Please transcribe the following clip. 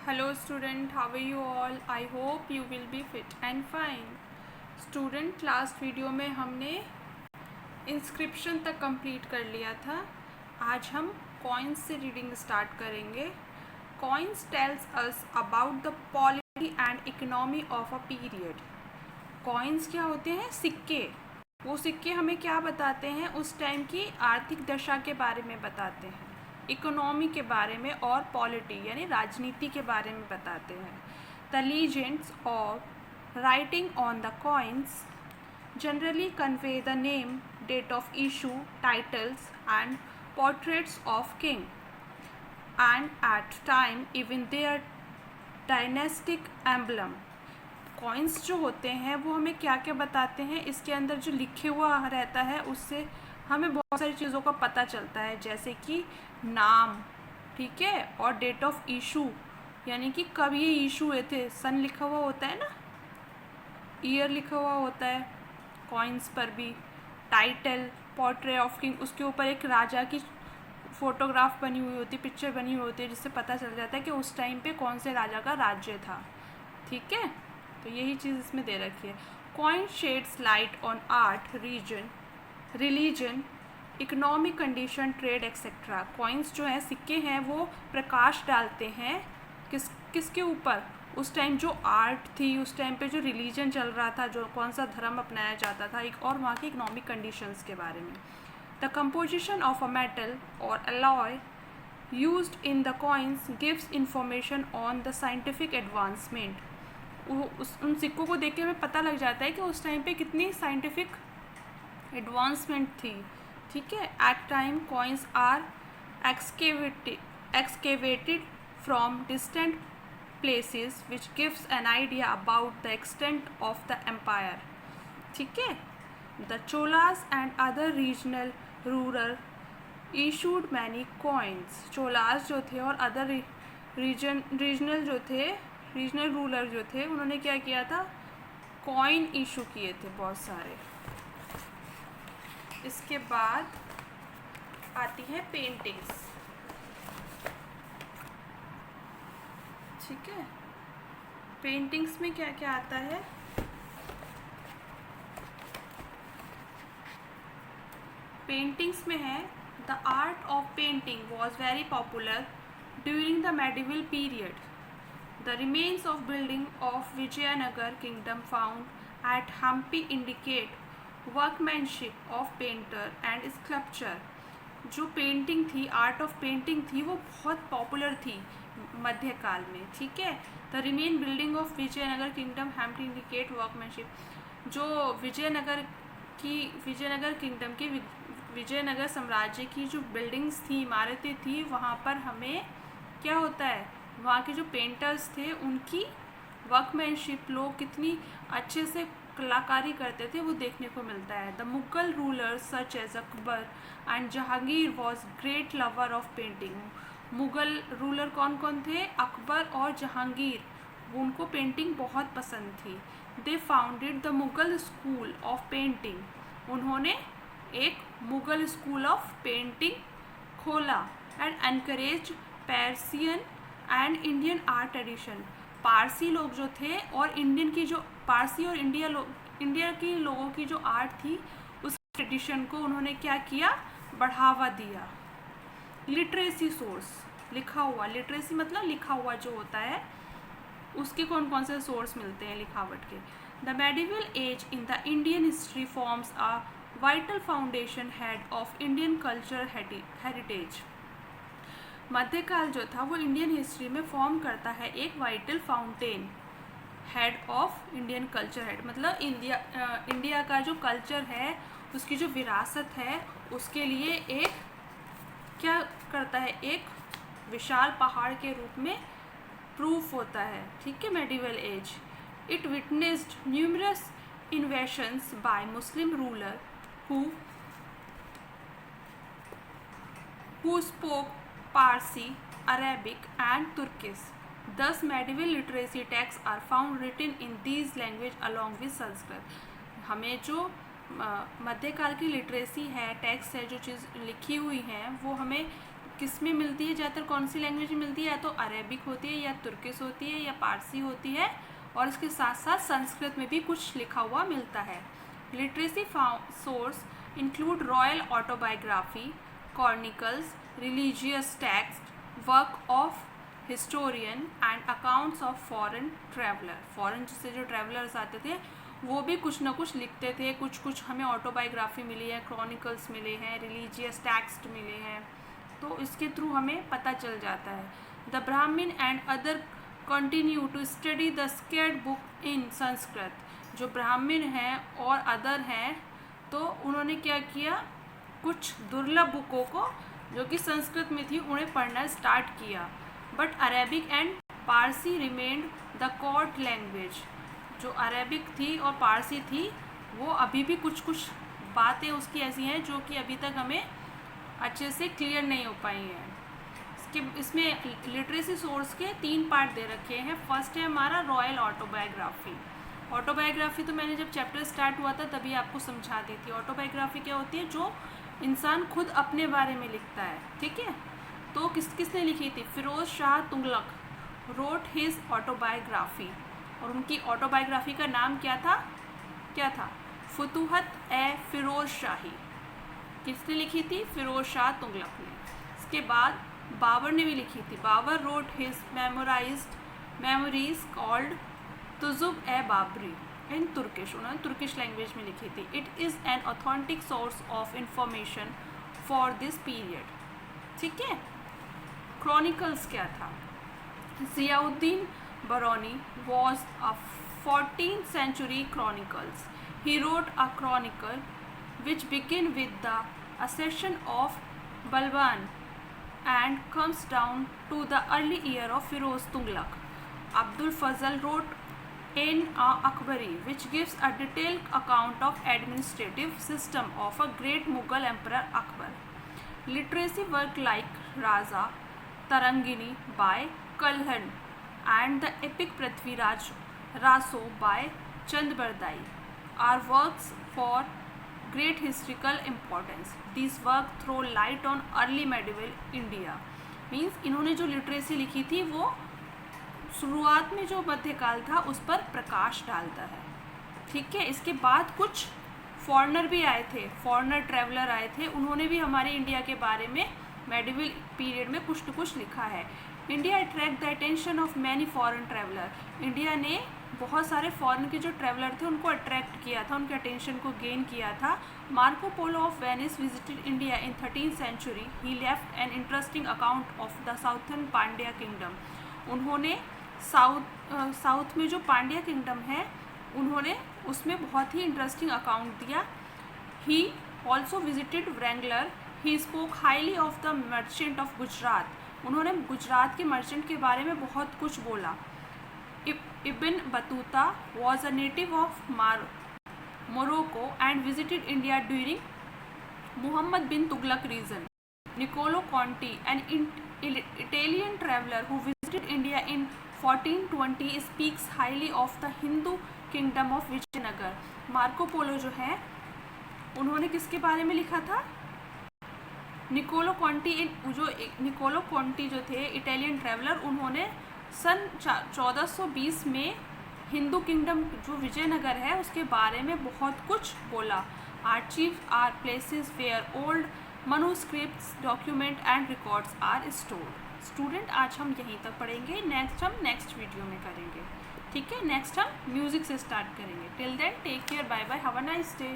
Hello student, how are you all? I hope you will be fit and fine. Student, last video में हमने inscription तक complete कर लिया था. आज हम कॉइन्स से रीडिंग स्टार्ट करेंगे. Coins tells us about the polity and economy of a period. Coins क्या होते हैं? सिक्के. वो सिक्के हमें क्या बताते हैं? उस टाइम की आर्थिक दशा के बारे में बताते हैं, इकोनॉमी के बारे में और पॉलिटी यानी राजनीति के बारे में बताते हैं. द लीजेंड्स और writing on the coins generally convey the name, date of issue, titles and portraits of king and at time even their dynastic emblem. Coins जो होते हैं वो हमें क्या क्या बताते हैं? इसके अंदर जो लिखे हुआ रहता है उससे हमें बहुत सारी चीज़ों का पता चलता है, जैसे कि नाम, ठीक है, और डेट ऑफ इशू यानी कि कब ये इशू हुए थे. सन लिखा हुआ होता है ना, ईयर लिखा हुआ होता है कॉइन्स पर भी. टाइटल, पोर्ट्रेट ऑफ किंग, उसके ऊपर एक राजा की फोटोग्राफ बनी हुई होती, पिक्चर बनी हुई होती है, जिससे पता चल जाता है कि उस टाइम पे कौन से राजा का राज्य था. ठीक है, तो यही चीज़ इसमें दे रखी है. Coin sheds light on art, region, religion, economic condition, trade etcetera. Coins जो हैं, सिक्के हैं, वो प्रकाश डालते हैं किसके ऊपर? उस टाइम जो आर्ट थी, उस टाइम पे जो रिलीजन चल रहा था, जो कौन सा धर्म अपनाया जाता था, एक और वहाँ की इकोनॉमिक कंडीशंस के बारे में. The composition of a metal और alloy used in the coins gives information on the scientific advancement. उन सिक्कों को देख के हमें पता लग जाता है कि उस टाइम पे कितनी साइंटिफिक एडवांसमेंट थी. ठीक है. At time coins are excavated from distant places which gives an idea about the extent of the empire. ठीक है. The Cholas and other regional ruler issued many coins. Cholas जो थे और अदर रीजनल रूलर जो थे, उन्होंने क्या किया था? कॉइन इशू किए थे बहुत सारे. इसके बाद आती है पेंटिंग्स. ठीक है. पेंटिंग्स में क्या क्या आता है? पेंटिंग्स में है the art of painting was very popular during the medieval period. The remains of building of Vijayanagar kingdom found at Hampi indicate workmanship of painter and sculpture. जो पेंटिंग थी, आर्ट ऑफ पेंटिंग थी, वो बहुत पॉपुलर थी मध्यकाल में. ठीक है. The remain building of Vijayanagar kingdom Hampi indicate workmanship. जो विजयनगर किंगडम की, विजयनगर साम्राज्य की जो बिल्डिंग्स थी, इमारतें थी, वहाँ पर हमें क्या होता है? वहाँ के जो पेंटर्स थे उनकी वर्कमैनशिप, लोग कितनी अच्छे से कलाकारी करते थे, वो देखने को मिलता है. The Mughal ruler such as Akbar and Jahangir was great lover of painting. Mughal ruler कौन कौन थे? अकबर और जहांगीर. उनको पेंटिंग बहुत पसंद थी. They founded the Mughal school of painting. उन्होंने एक मुगल स्कूल ऑफ पेंटिंग खोला. And encourage Persian and Indian art tradition. Parsi लोग जो थे और इंडियन की जो पारसी और इंडिया की लोगों की जो आर्ट थी, उस ट्रेडिशन को उन्होंने क्या किया? बढ़ावा दिया. लिटरेसी सोर्स, लिखा हुआ, लिटरेसी मतलब लिखा हुआ जो होता है, उसके कौन कौन से सोर्स मिलते हैं लिखावट के? The medieval age in the Indian history forms a vital foundation head of Indian culture heritage. मध्यकाल जो था वो इंडियन हिस्ट्री में फॉर्म करता है एक vital fountain head of Indian culture head. मतलब इंडिया का जो कल्चर है, उसकी जो विरासत है, उसके लिए एक क्या करता है? एक विशाल पहाड़ के रूप में प्रूफ होता है. ठीक है. Medieval age it witnessed numerous invasions by Muslim ruler who spoke Parsi, Arabic and Turkish. Thus, medieval literacy texts are found written in these languages along with Sanskrit. हमें जो मध्यकाल की लिटरेसी है, टेक्स्ट है, जो चीज़ लिखी हुई हैं, वो हमें किस में मिलती है ज़्यादातर, कौन सी लैंग्वेज में मिलती है? या तो अरेबिक होती है, या तुर्किश होती है, या पारसी होती है, और इसके साथ साथ संस्कृत में भी कुछ लिखा हुआ मिलता है। Literacy source include royal autobiography, chronicles, religious text, work of historian and accounts of foreign traveller. Foreign से जो ट्रैवलर्स आते थे वो भी कुछ ना कुछ लिखते थे, कुछ हमें ऑटोबायोग्राफी मिली है, क्रॉनिकल्स मिले हैं, रिलीजियस टेक्स्ट मिले हैं, तो इसके थ्रू हमें पता चल जाता है। The Brahman and other continue to study the sacred book in Sanskrit. जो ब्राह्मण हैं और अदर हैं तो उन्होंने क्या किया, कुछ दुर्लभ बुकों को जो कि संस्कृत में थी उन्हें पढ़ना स्टार्ट किया। But Arabic and Parsi remained the court language. जो अरेबिक थी और पारसी थी वो अभी भी कुछ बातें उसकी ऐसी हैं जो कि अभी तक हमें अच्छे से क्लियर नहीं हो पाई हैं। इसमें लिटरेसी सोर्स के 3 पार्ट दे रखे हैं। फर्स्ट है हमारा रॉयल ऑटोबायोग्राफी। ऑटोबायोग्राफी तो मैंने जब चैप्टर स्टार्ट हुआ था तभी आपको समझा दी थी। ऑटोबायोग्राफी क्या होती है? जो इंसान खुद अपने बारे में लिखता है, ठीक है। तो किसने लिखी थी? Firoz Shah Tughlaq wrote his autobiography, और उनकी ऑटोबायोग्राफी का नाम क्या था? फुतूहत ए फिरोज शाही। किसने लिखी थी? फिरोज शाह तुगलक ने। इसके बाद बाबर ने भी लिखी थी। Babur wrote his memories called Tuzuk e Baburi in Turkish. उन्होंने तुर्किश लैंग्वेज में लिखी थी। It is an authentic source of information for this period, ठीक है। क्रॉनिकल्स क्या था? Ziauddin Barauni was a 14th century chronicles. He wrote a chronicle which begin with the accession of Balban and comes down to the early year of Firoz Tughlaq. Abdul Fazl wrote in Akbari, which gives a detailed account of administrative system of a great Mughal emperor Akbar. Literary work like Raza Tarangini by Kalhan and the epic Prithviraj Raso by Chand Bardai are works for great historical importance. These works throw light on early medieval India. Means इन्होंने जो literacy लिखी थी वो शुरुआत में जो मध्यकाल था उस पर प्रकाश डालता है, ठीक है। इसके बाद कुछ फॉरेनर भी आए थे, फॉरेनर ट्रैवलर आए थे, उन्होंने भी हमारे इंडिया के बारे में मेडिवल पीरियड में कुछ न कुछ लिखा है। India attract the attention of many foreign traveller. India ने बहुत सारे फॉरेन के जो ट्रैवलर थे उनको अट्रैक्ट किया था, उनके अटेंशन को गेन किया था। Marco Polo of Venice visited India in 13th century. He left an interesting account of the southern Pandya kingdom. उन्होंने साउथ में जो पांड्या किंगडम है उन्होंने उसमें बहुत ही इंटरेस्टिंग अकाउंट दिया। He also visited Wrangler. He spoke highly of the merchant of Gujarat. उन्होंने गुजरात के मर्चेंट के बारे में बहुत कुछ बोला। Ibn Battuta was a native of Morocco and visited India during Muhammad bin Tughlaq reign. Niccolo Conti an Italian traveller who visited India in 1420 speaks highly of the Hindu kingdom of Vijayanagar. Marco Polo जो है उन्होंने किसके बारे में लिखा था? निकोलो कॉन्टी जो थे इटालियन ट्रैवलर, उन्होंने सन 1420 में हिंदू किंगडम जो विजयनगर है उसके बारे में बहुत कुछ बोला। Archives are places where old manuscripts document and records are stored. Student आज हम यहीं तक पढ़ेंगे, नेक्स्ट वीडियो में करेंगे, ठीक है। नेक्स्ट हम म्यूज़िक से स्टार्ट करेंगे। Till then take care, bye bye, have a nice day.